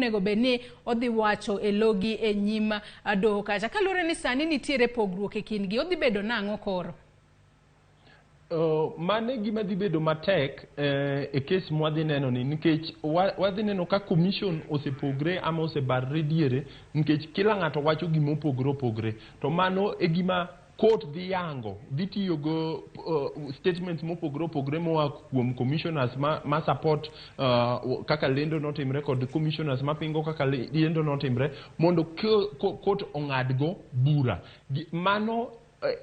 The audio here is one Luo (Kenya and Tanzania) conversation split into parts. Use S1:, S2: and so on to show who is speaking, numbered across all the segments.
S1: monego beni odhi wacho e logi e nyim doho kacha. Kalure ni sani nitiere pogruok e kindgi, odhi bedo nang'o koro?
S2: Mane gima dhi bedo matek e kes mwadhi neno ni, nikech wadhi neno ka commission osepogre ama osebarre diere, nikech kila ng'ato wacho gima opogre to mano e gima court dhi yango, dhi tiyo go statements mopogre moa kuom commissioners ma support kaka lendo notimre kod commissioners mapingo kaka lendo notimre, mondo court ong'ad go bura. Mano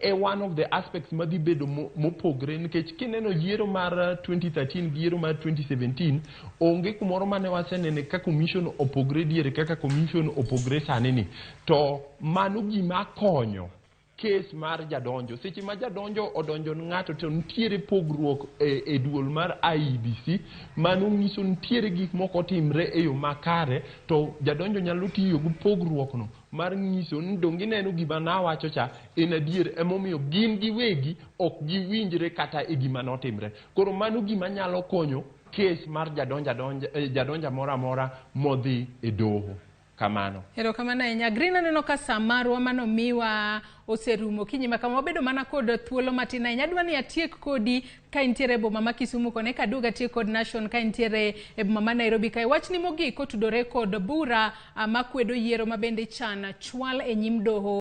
S2: one of the aspects madhi bedo mopogre, nikech kineno yiero mar 2013 gi yiero mar 2017 onge kumoro mane wasenene ka commission opogre diere kaka commission opogre sani ni. To mano gima konyo kes mar jadonjo. Seche ma jadonjo odonjo ng'ato to nitiere pogruok e duol mar IEBC, mano nyiso nitiere gik moko timre e yo makare, to jadonjo nyalo tiyo gi pogruok no mar nyiso ni donge neno gima nawacho cha en adier, emomiyo gin giwegi ok giwinjre kata e gima notimre. Koro mano gima nyalo konyo kes mar jadonja mora mora modhi e doho. Kamano.
S1: Hero kamano ahinya. Green, aneno ka sa marwa mano miwa oserumo kinyima kama wabedo mana kod thuolo matin ahinya. Adwa ni atiek kodi ka intiere e boma ma Kisumu kone, kaduog atiek kod Nation ka intiere e boma ma Nairobi kae. Wachni mogik otudore kod bura makwedo yiero mabende chana chwal e nyim doho